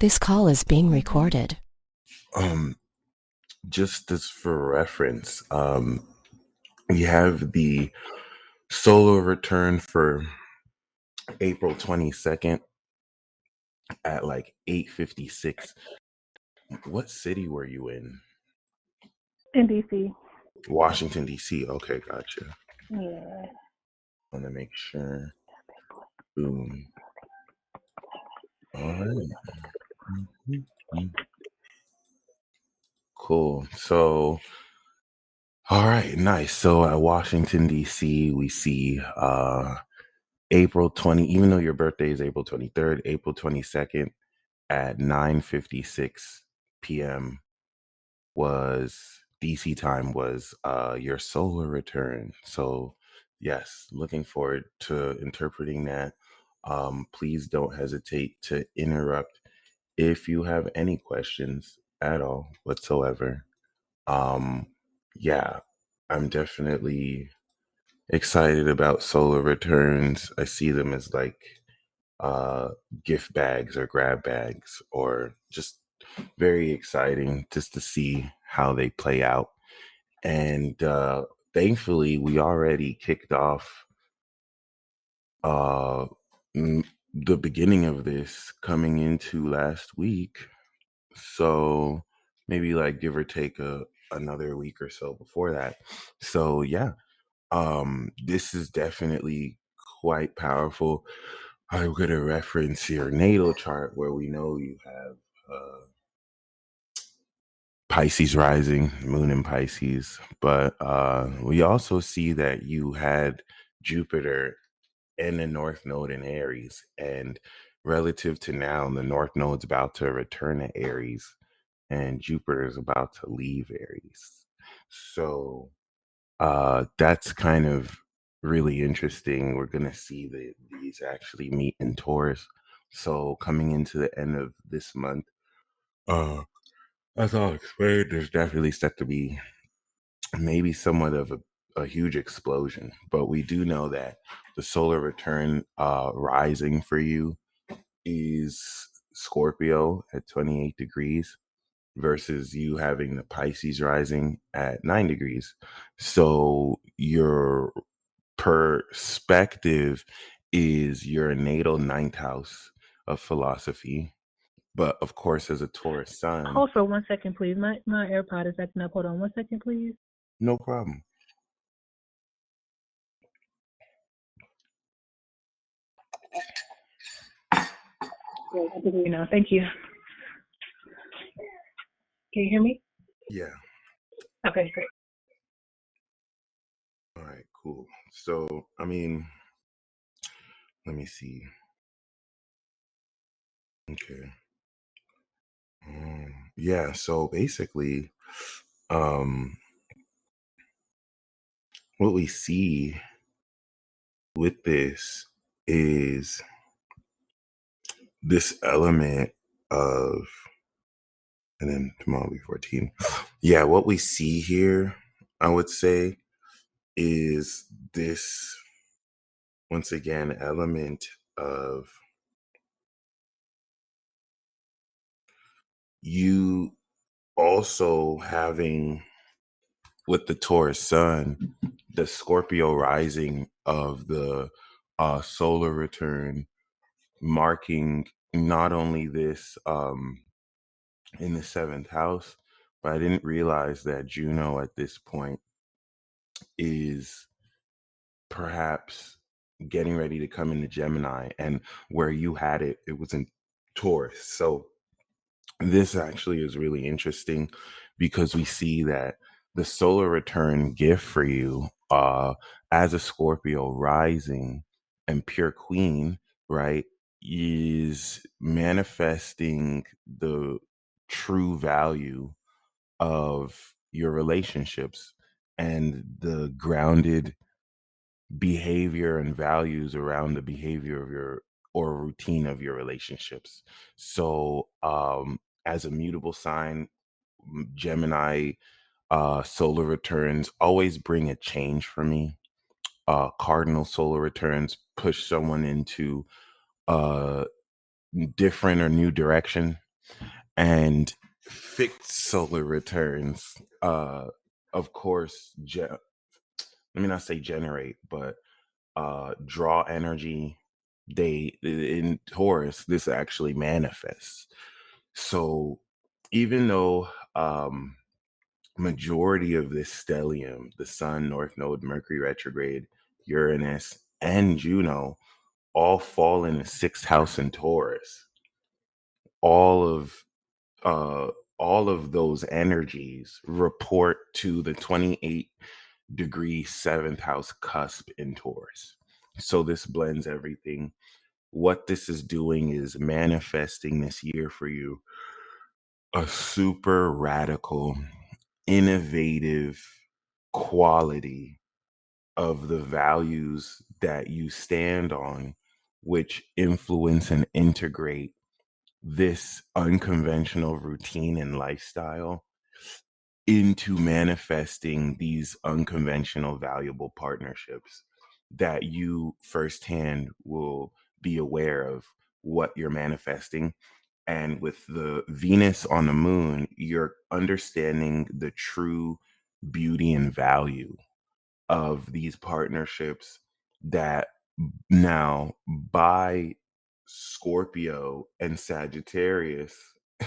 This call is being recorded. Um, just as for reference, we have the solar return for April 22nd at like 8:56. What city were you in? In DC. Washington, D.C. Okay, gotcha. Yeah. Want to make sure. Boom. All right. Mhm. Cool. So, all right, nice. So at Washington, D.C., we see April 20, even though your birthday is April 23rd, April 22nd at 9:56 p.m. was DC time was your solar return. So yes, looking forward to interpreting that. Please don't hesitate to interrupt if you have any questions at all whatsoever. Um, yeah, I'm definitely excited about solar returns. I see them as like uh, gift bags or grab bags, or just very exciting just to see how they play out. And thankfully, we already kicked off uh, the beginning of this coming into last week. So maybe like give or take another week or so before that. So yeah, this is definitely quite powerful. I'm going to reference your natal chart where we know you have Pisces rising, moon in Pisces, but we also see that you had Jupiter and the North Node in Aries, and relative to now, the North Node's about to return to Aries, and Jupiter is about to leave Aries. So that's kind of really interesting. We're going to see that these actually meet in Taurus. So coming into the end of this month, uh, as I'll explain, there's definitely set to be maybe somewhat of a huge explosion. But we do know that the solar return rising for you is Scorpio at 28 degrees versus you having the Pisces rising at 9 degrees. So your perspective is your natal ninth house of philosophy. But of course, as a Taurus sun, Hold for 1 second, please. My AirPod is acting up. Hold on 1 second, please. no problem. Great. I can hear you now. Thank you. Can you hear me? Yeah. Okay, great. All right, cool. So, I mean, let me see. Okay. Yeah, so basically, um, what we see with this is this element of, and then tomorrow will be 14. Yeah, what we see here, I would say, is this, once again, element of you also having with the Taurus sun, the Scorpio rising of the solar return, marking not only this in the seventh house, but I didn't realize that Juno at this point is perhaps getting ready to come into Gemini, and where you had it, it was in Taurus. So this actually is really interesting because we see that the solar return gift for you as a Scorpio rising and pure queen, right, is manifesting the true value of your relationships and the grounded behavior and values around the behavior of your or routine of your relationships. So as a mutable sign, Gemini solar returns always bring a change for me. Cardinal solar returns push someone into a different or new direction. And fixed solar returns, of course, let me not say generate, but draw energy. They in Taurus, this actually manifests. So even though majority of this stellium, the Sun, North Node, Mercury retrograde, Uranus, and Juno all fall in the sixth house in Taurus, all of uh all of those energies report to the 28-degree seventh house cusp in Taurus. So this blends everything. What this is doing is manifesting this year for you a super radical, innovative quality of the values that you stand on, which influence and integrate this unconventional routine and lifestyle into manifesting these unconventional valuable partnerships that you firsthand will be aware of what you're manifesting. And with the Venus on the moon, you're understanding the true beauty and value of these partnerships that now by Scorpio and Sagittarius,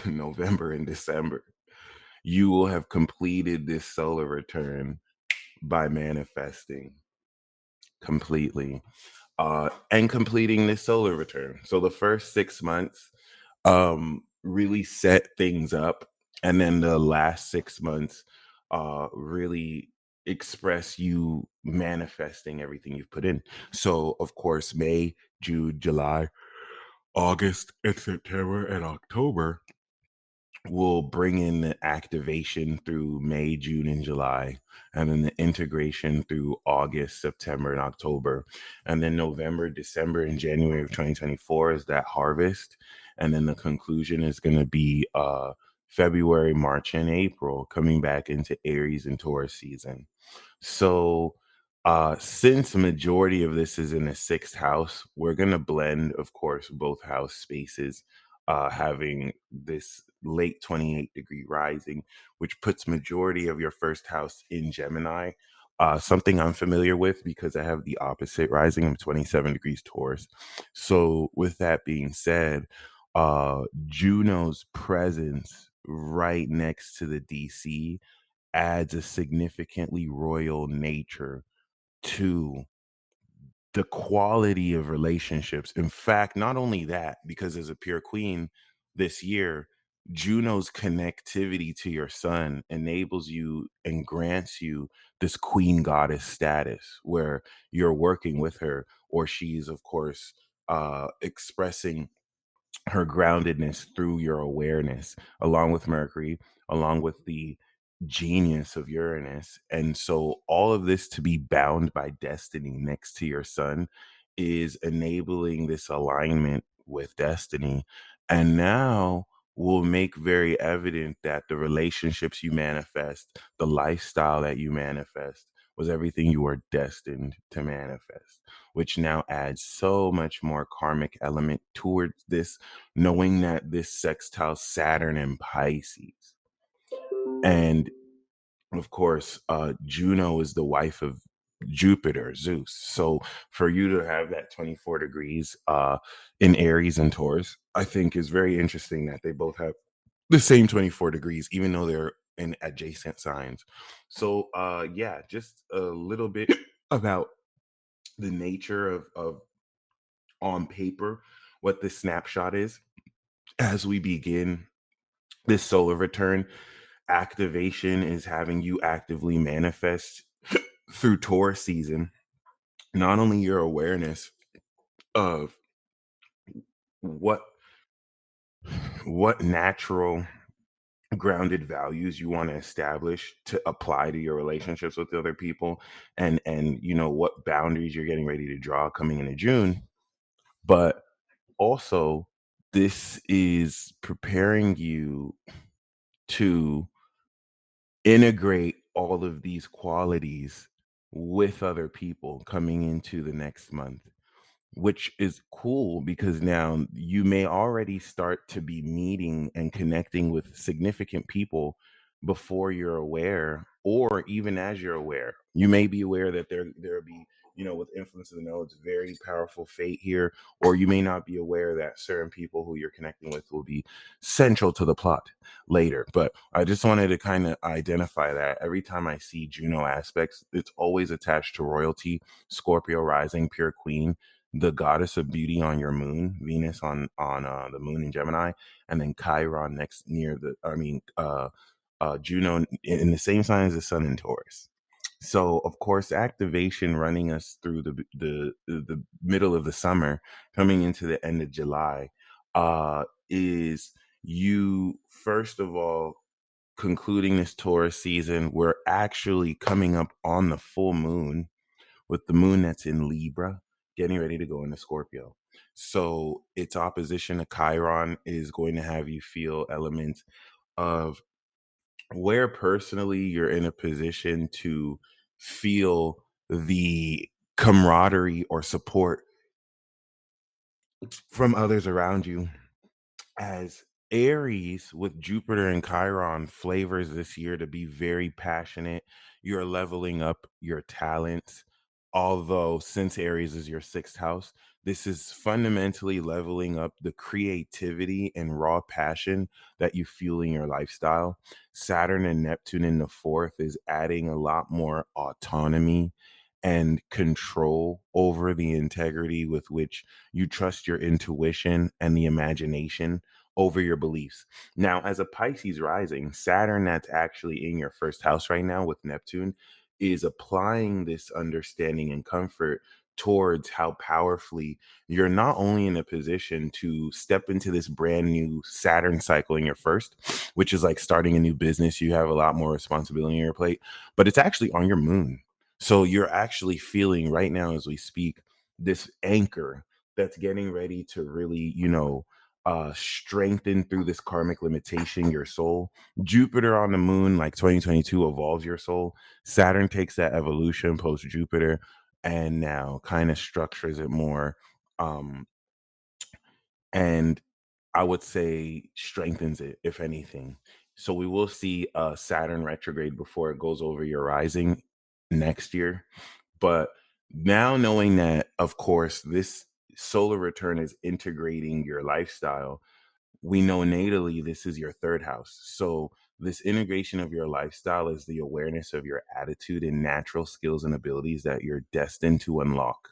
November and December, you will have completed this solar return by manifesting completely, and completing this solar return. So the first 6 months really set things up, and then the last 6 months really express you manifesting everything you've put in. So of course, May, June, July, August, and September, and October will bring in the activation through May, June, and July, and then the integration through August, September, and October. And then November, December, and January of 2024 is that harvest. And then the conclusion is going to be February, March, and April, coming back into Aries and Taurus season. So since the majority of this is in the sixth house, we're going to blend, of course, both house spaces, having this late 28-degree rising, which puts majority of your first house in Gemini. Something I'm familiar with because I have the opposite rising. I'm 27 degrees Taurus. So with that being said, Juno's presence right next to the DC adds a significantly royal nature to the quality of relationships. In fact, not only that, because as a pure queen this year, Juno's connectivity to your sun enables you and grants you this queen goddess status where you're working with her, or she's, of course, expressing her groundedness through your awareness, along with Mercury, along with the genius of Uranus. And so, all of this to be bound by destiny next to your sun is enabling this alignment with destiny. And now will make very evident that the relationships you manifest, the lifestyle that you manifest, was everything you were destined to manifest, which now adds so much more karmic element towards this, knowing that this sextile Saturn and Pisces. And of course, Juno is the wife of Jupiter, Zeus. So for you to have that 24 degrees in Aries and Taurus, I think is very interesting that they both have the same 24 degrees, even though they're in adjacent signs. So yeah, just a little bit about the nature of on paper what this snapshot is as we begin this solar return. Activation is having you actively manifest through Taurus season not only your awareness of what natural grounded values you want to establish to apply to your relationships with other people, and you know what boundaries you're getting ready to draw coming into June, but also this is preparing you to integrate all of these qualities with other people coming into the next month. which is cool because now you may already start to be meeting and connecting with significant people before you're aware, or even as you're aware. You may be aware that there'll be, with influence of the nodes, very powerful fate here, or you may not be aware that certain people who you're connecting with will be central to the plot later. But I just wanted to kind of identify that every time I see Juno aspects, it's always attached to royalty, Scorpio rising, pure queen, the goddess of beauty on your moon, Venus on the moon in Gemini, and then Chiron next near the, Juno in the same sign as the sun in Taurus. So of course, activation running us through the middle of the summer, coming into the end of July, is you first of all concluding this Taurus season. We're actually coming up on the full moon with the moon that's in Libra, getting ready to go into Scorpio. So its opposition to Chiron is going to have you feel elements of where personally you're in a position to feel the camaraderie or support from others around you, as Aries with Jupiter and Chiron flavors this year to be very passionate. You're leveling up your talents. Although, since Aries is your sixth house, this is fundamentally leveling up the creativity and raw passion that you feel in your lifestyle. Saturn and Neptune in the fourth is adding a lot more autonomy and control over the integrity with which you trust your intuition and the imagination over your beliefs. Now, as a Pisces rising, Saturn, that's actually in your first house right now with Neptune, is applying this understanding and comfort towards how powerfully you're not only in a position to step into this brand new Saturn cycle in your first, which is like starting a new business. You have a lot more responsibility on your plate, but it's actually on your moon. So you're actually feeling right now as we speak this anchor that's getting ready to really, strengthen through this karmic limitation your soul. Jupiter on the moon, like 2022, evolves your soul. Saturn takes that evolution post Jupiter and now kind of structures it more. Um, and I would say strengthens it, if anything. So we will see Saturn retrograde before it goes over your rising next year. But now knowing that, of course, this solar return is integrating your lifestyle, we know natally this is your third house. So this integration of your lifestyle is the awareness of your attitude and natural skills and abilities that you're destined to unlock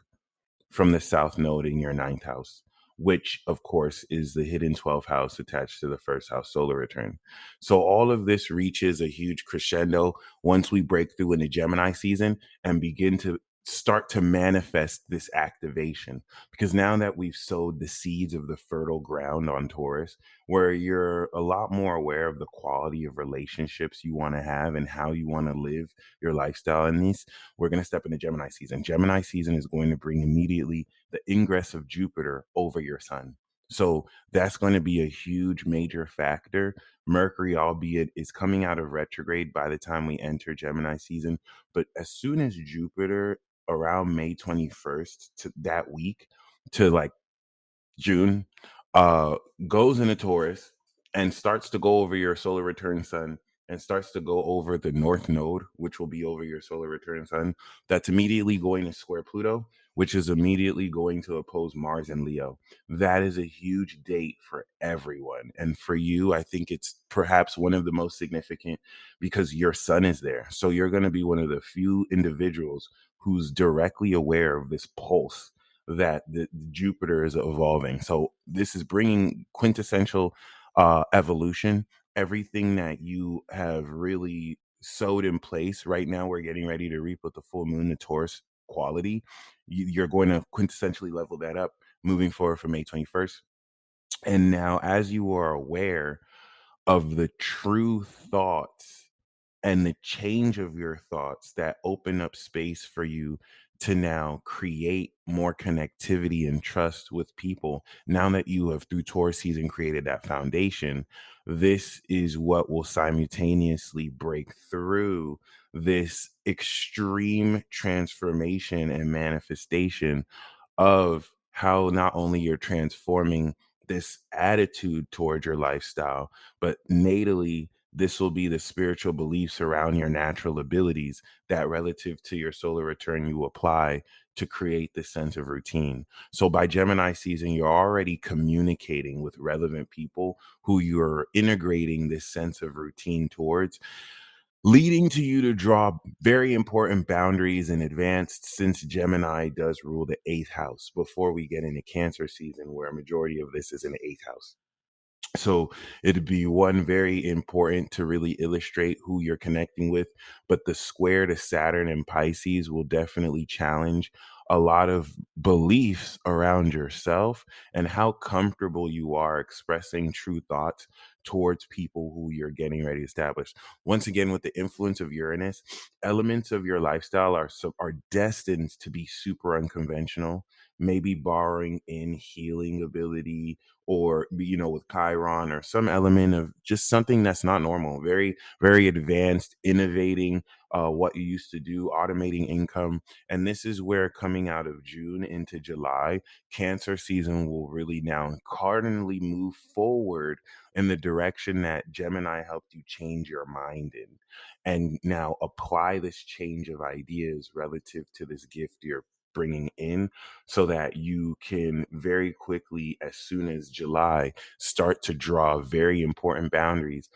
from the south node in your ninth house, which of course is the hidden 12th house attached to the first house solar return. So all of this reaches a huge crescendo once we break through in the Gemini season and begin to start to manifest this activation. Because now that we've sowed the seeds of the fertile ground on Taurus, where you're a lot more aware of the quality of relationships you want to have and how you want to live your lifestyle in these, we're going to step into Gemini season. Gemini season is going to bring immediately the ingress of Jupiter over your sun. So that's going to be a huge major factor. Mercury, albeit, is coming out of retrograde by the time we enter Gemini season. But as soon as Jupiter, around May 21st to that week to like June, uh, goes into Taurus and starts to go over your solar return sun and starts to go over the north node, which will be over your solar return sun. That's immediately going to square Pluto, which is immediately going to oppose Mars and Leo. That is a huge date for everyone. And for you, I think it's perhaps one of the most significant because your sun is there. So you're going to be one of the few individuals who's directly aware of this pulse that the Jupiter is evolving. So this is bringing quintessential evolution. Everything that you have really sowed in place right now, we're getting ready to reap with the full moon, the Taurus quality. You're going to quintessentially level that up moving forward from May 21st. And now, as you are aware of the true thoughts and the change of your thoughts that open up space for you to now create more connectivity and trust with people. Now that you have, through Taurus season, created that foundation, this is what will simultaneously break through this extreme transformation and manifestation of how not only you're transforming this attitude toward your lifestyle, but natally, this will be the spiritual beliefs around your natural abilities that, relative to your solar return, you apply to create this sense of routine. So by Gemini season, you're already communicating with relevant people who you're integrating this sense of routine towards, leading to you to draw very important boundaries in advance, since Gemini does rule the eighth house before we get into Cancer season, where a majority of this is in the eighth house. So it'd be one very important to really illustrate who you're connecting with. But the square to Saturn and Pisces will definitely challenge a lot of beliefs around yourself and how comfortable you are expressing true thoughts towards people who you're getting ready to establish. Once again, with the influence of Uranus, elements of your lifestyle are destined to be super unconventional, maybe borrowing in healing ability, or with Chiron, or some element of just something that's not normal, very very advanced, innovating what you used to do, automating income. And this is where, coming out of June into July, Cancer season will really now cardinally move forward in the direction that Gemini helped you change your mind in, and now apply this change of ideas relative to this gift you're bringing in, so that you can very quickly, as soon as July, start to draw very important boundaries.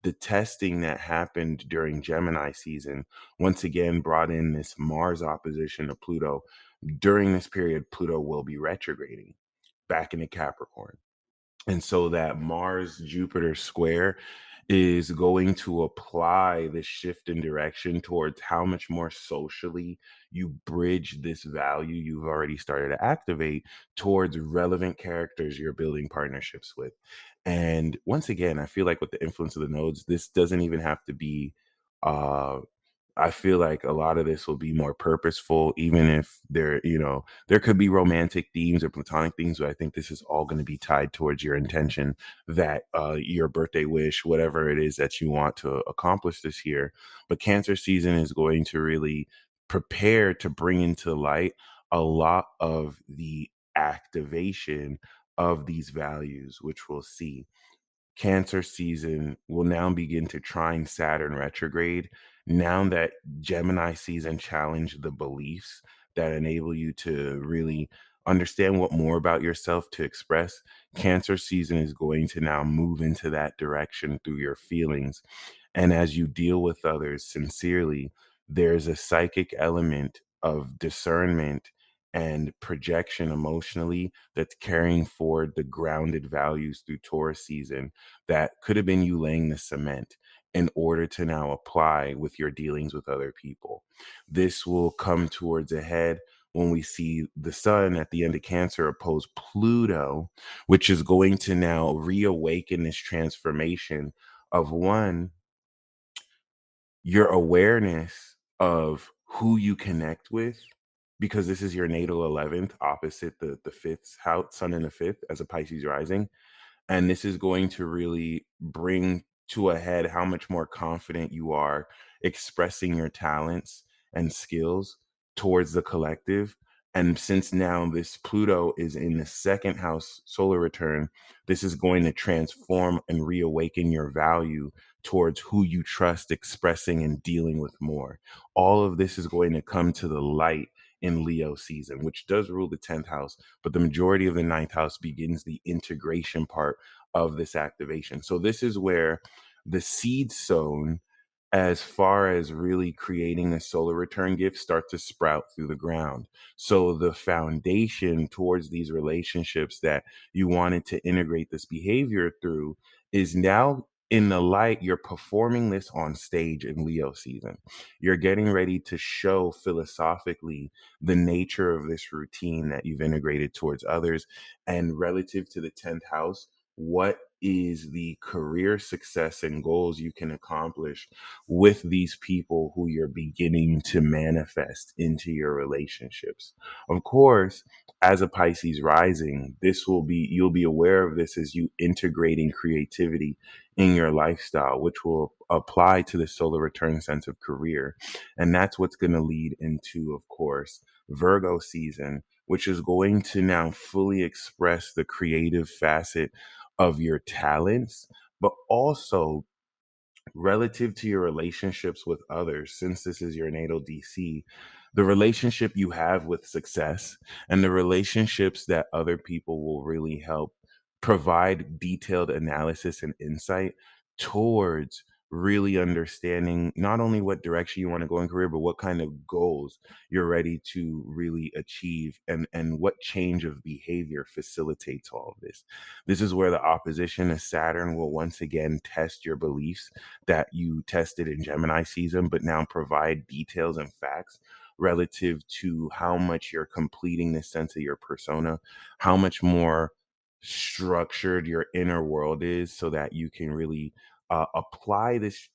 The testing that happened during Gemini season once again brought in this Mars opposition to Pluto. During this period, Pluto will be retrograding back into Capricorn. And so that Mars Jupiter square is going to apply the shift in direction towards how much more socially you bridge this value you've already started to activate towards relevant characters you're building partnerships with. And once again, I feel like with the influence of the nodes, this doesn't even have to be uh I feel like a lot of this will be more purposeful, even if there could be romantic themes or platonic themes, but I think this is all going to be tied towards your intention, that your birthday wish, whatever it is that you want to accomplish this year. But Cancer season is going to really prepare to bring into light a lot of the activation of these values, which we'll see. Cancer season will now begin to trine Saturn retrograde. Now that Gemini season challenged the beliefs that enable you to really understand what more about yourself to express, Cancer season is going to now move into that direction through your feelings. And as you deal with others sincerely, there's a psychic element of discernment and projection emotionally that's carrying forward the grounded values through Taurus season that could have been you laying the cement in order to now apply with your dealings with other people. This will come towards a head when we see the sun at the end of Cancer oppose Pluto, which is going to now reawaken this transformation of, one, your awareness of who you connect with, because this is your natal 11th opposite the fifth house, sun in the fifth as a Pisces rising. And this is going to really bring to a head how much more confident you are expressing your talents and skills towards the collective. And since now this Pluto is in the second house solar return, this is going to transform and reawaken your value towards who you trust expressing and dealing with more. All of this is going to come to the light in Leo season, which does rule the 10th house, but the majority of the ninth house begins the integration part of this activation. So this is where the seed sown, as far as really creating a solar return gift, start to sprout through the ground. So the foundation towards these relationships that you wanted to integrate this behavior through is now in the light. You're performing this on stage in Leo season. You're getting ready to show philosophically the nature of this routine that you've integrated towards others, and relative to the 10th house, what is the career success and goals you can accomplish with these people who you're beginning to manifest into your relationships. Of course, as a Pisces rising, you'll be aware of this as you integrating creativity in your lifestyle, which will apply to the solar return sense of career. And that's what's going to lead into, of course, Virgo season, which is going to now fully express the creative facet of your talents, but also relative to your relationships with others, since this is your natal DC, the relationship you have with success and the relationships that other people will really help provide detailed analysis and insight towards really understanding not only what direction you want to go in career, but what kind of goals you're ready to really achieve, and what change of behavior facilitates all of this. This is where the opposition of Saturn will once again test your beliefs that you tested in Gemini season, but now provide details and facts relative to how much you're completing this sense of your persona, how much more structured your inner world is, so that you can really apply this,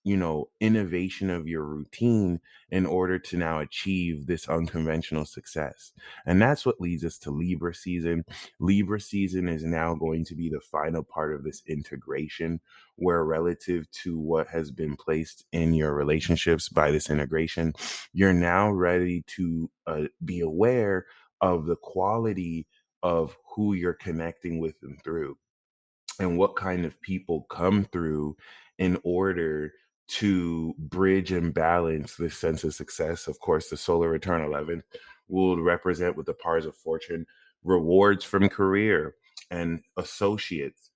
innovation of your routine in order to now achieve this unconventional success. And that's what leads us to Libra season. Libra season is now going to be the final part of this integration, where relative to what has been placed in your relationships by this integration, you're now ready to be aware of the quality of who you're connecting with and through, and what kind of people come through in order to bridge and balance this sense of success. Of course, the solar return 11 will represent, with the Pars of Fortune, rewards from career and associates,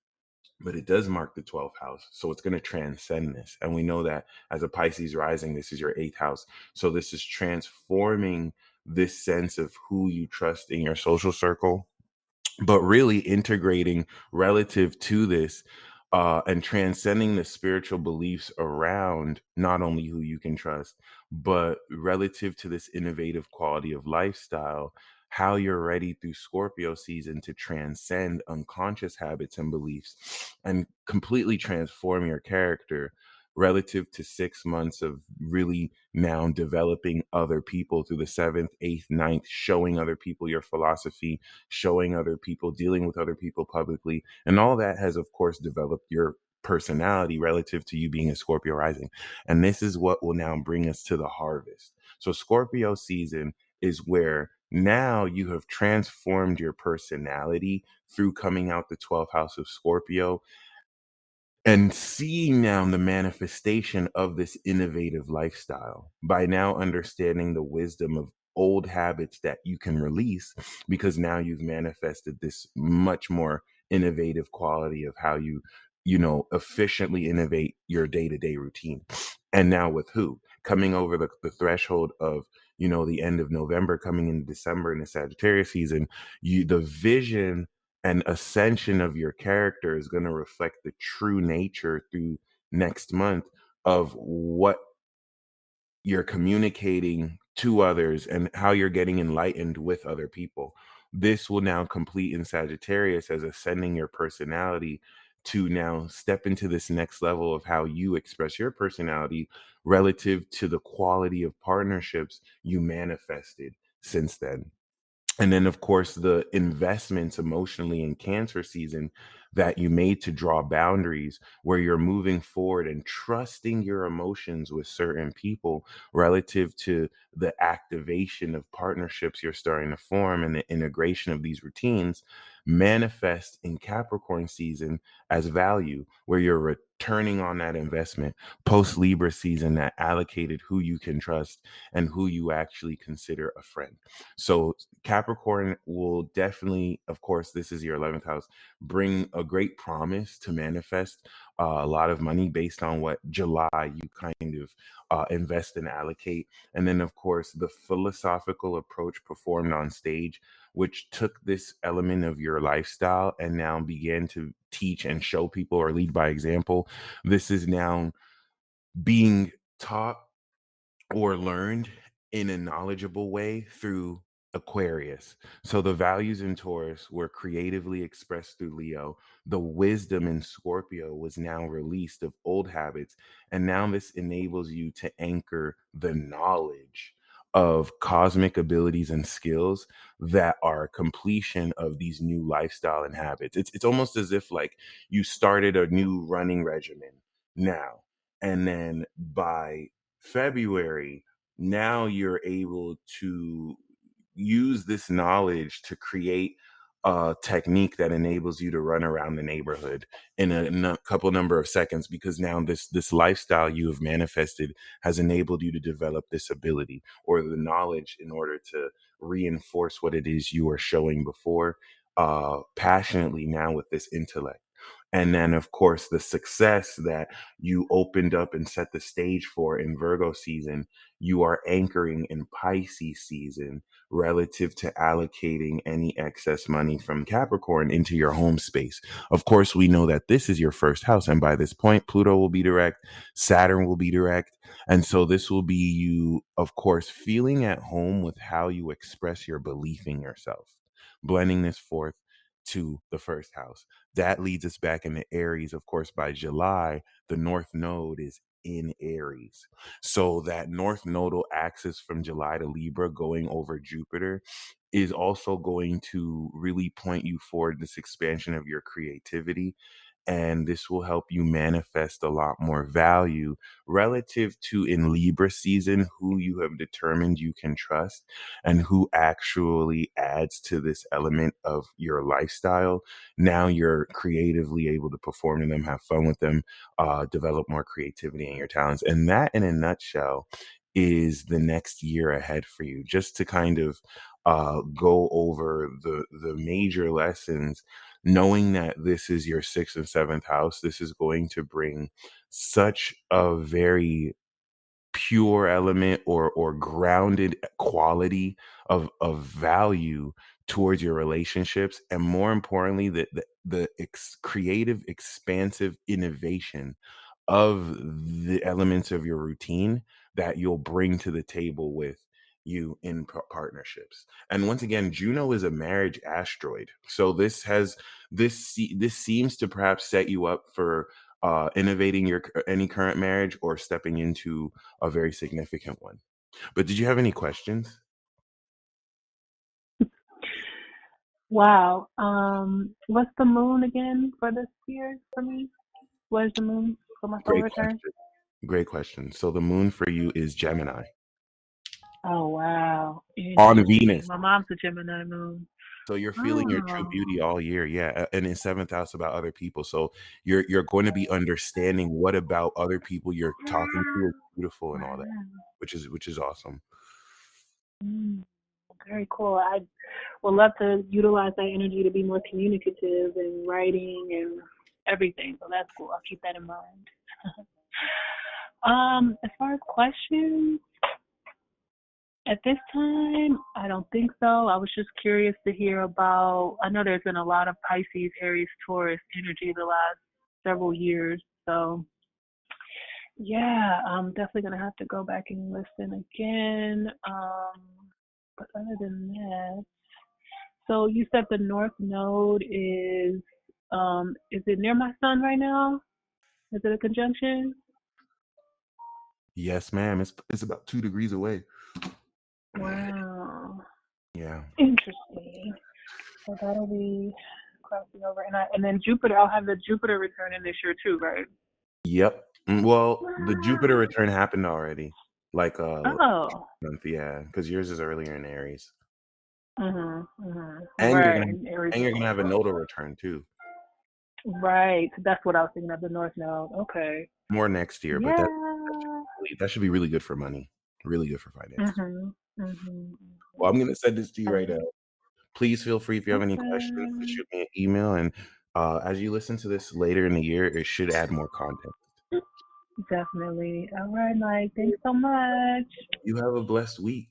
but it does mark the 12th house. So it's going to transcend this. And we know that as a Pisces rising, this is your 8th house. So this is transforming this sense of who you trust in your social circle, but really integrating relative to this, and transcending the spiritual beliefs around not only who you can trust, but relative to this innovative quality of lifestyle, how you're ready through Scorpio season to transcend unconscious habits and beliefs and completely transform your character relative to 6 months of really now developing other people through the seventh, eighth, ninth, showing other people your philosophy, showing other people, dealing with other people publicly. And all that has, of course, developed your personality relative to you being a Scorpio rising. And this is what will now bring us to the harvest. So Scorpio season is where now you have transformed your personality through coming out the 12th house of Scorpio, and seeing now the manifestation of this innovative lifestyle by now understanding the wisdom of old habits that you can release, because now you've manifested this much more innovative quality of how you efficiently innovate your day-to-day routine. And now with who coming over the threshold of the end of November, coming into December in the Sagittarius season, the vision and ascension of your character is going to reflect the true nature through next month of what you're communicating to others and how you're getting enlightened with other people. This will now complete in Sagittarius as ascending your personality to now step into this next level of how you express your personality relative to the quality of partnerships you manifested since then. And then, of course, the investments emotionally in Cancer season that you made to draw boundaries, where you're moving forward and trusting your emotions with certain people relative to the activation of partnerships you're starting to form and the integration of these routines, manifest in Capricorn season as value, where you're returning on that investment. Post Libra season, that allocated who you can trust and who you actually consider a friend. So Capricorn will definitely, of course, this is your 11th house, bring a great promise to manifest a lot of money based on what July you kind of invest and allocate. And then, of course, the philosophical approach performed on stage, which took this element of your lifestyle and now began to teach and show people or lead by example. This is now being taught or learned in a knowledgeable way through Aquarius. So the values in Taurus were creatively expressed through Leo. The wisdom in Scorpio was now released of old habits. And now this enables you to anchor the knowledge of cosmic abilities and skills that are completion of these new lifestyle and habits. It's almost as if like you started a new running regimen now. And then by February, now you're able to use this knowledge to create a technique that enables you to run around the neighborhood in a couple number of seconds, because now this lifestyle you have manifested has enabled you to develop this ability or the knowledge in order to reinforce what it is you were showing before passionately now with this intellect. And then, of course, the success that you opened up and set the stage for in Virgo season, you are anchoring in Pisces season relative to allocating any excess money from Capricorn into your home space. Of course, we know that this is your first house. And by this point, Pluto will be direct, Saturn will be direct. And so this will be you, of course, feeling at home with how you express your belief in yourself, blending this forth to the first house. That leads us back into Aries. Of course, by July, the North Node is in Aries. So that North Nodal axis from July to Libra going over Jupiter is also going to really point you forward this expansion of your creativity. And this will help you manifest a lot more value relative to in Libra season, who you have determined you can trust and who actually adds to this element of your lifestyle. Now you're creatively able to perform in them, have fun with them, develop more creativity in your talents. And that, in a nutshell, is the next year ahead for you. Just to kind of go over the major lessons, knowing that this is your sixth and seventh house, this is going to bring such a very pure element or grounded quality of value towards your relationships, and more importantly the creative expansive innovation of the elements of your routine that you'll bring to the table with you in partnerships. And once again, Juno is a marriage asteroid, so this seems to perhaps set you up for innovating your any current marriage or stepping into a very significant one. But did you have any questions? Wow. What's the moon again for this year for me? What is the moon for my solar Great return? question. Great question. So the moon for you is Gemini Oh wow. on Interesting. Venus. My mom's a Gemini moon. So you're feeling your true Oh. beauty all year, yeah. And in seventh house about other people. So you're going to be understanding what about other people you're talking to is beautiful and all that, Wow. which is awesome. Mm, very cool. I would love to utilize that energy to be more communicative and writing and everything. So that's cool. I'll keep that in mind. As far as questions, at this time, I don't think so. I was just curious to hear about, I know there's been a lot of Pisces, Aries, Taurus energy the last several years. So, yeah, I'm definitely going to have to go back and listen again. But other than that, so you said the North Node is it near my sun right now? Is it a conjunction? Yes, ma'am. It's about 2 degrees away. Wow. Yeah. Interesting. So that'll be crossing over, and then Jupiter. I'll have the Jupiter return in this year too, right? Yep. Well, the Jupiter return happened already. Like Oh. month, yeah, because yours is earlier in Aries. Mhm. Mhm. And you're Right. gonna And Aries. and you're gonna have a nodal return too. Right. That's what I was thinking of, the North Node. Okay. More next year, but Yeah. that should be really good for money. Really good for finances. Mhm. Mhm. Well, I'm gonna send this to you right now. Mhm. Please feel free if you have any questions to Okay. shoot me an email. And as you listen to this later in the year, it should add more content. Definitely. All right, Mike. Thanks so much. You have a blessed week.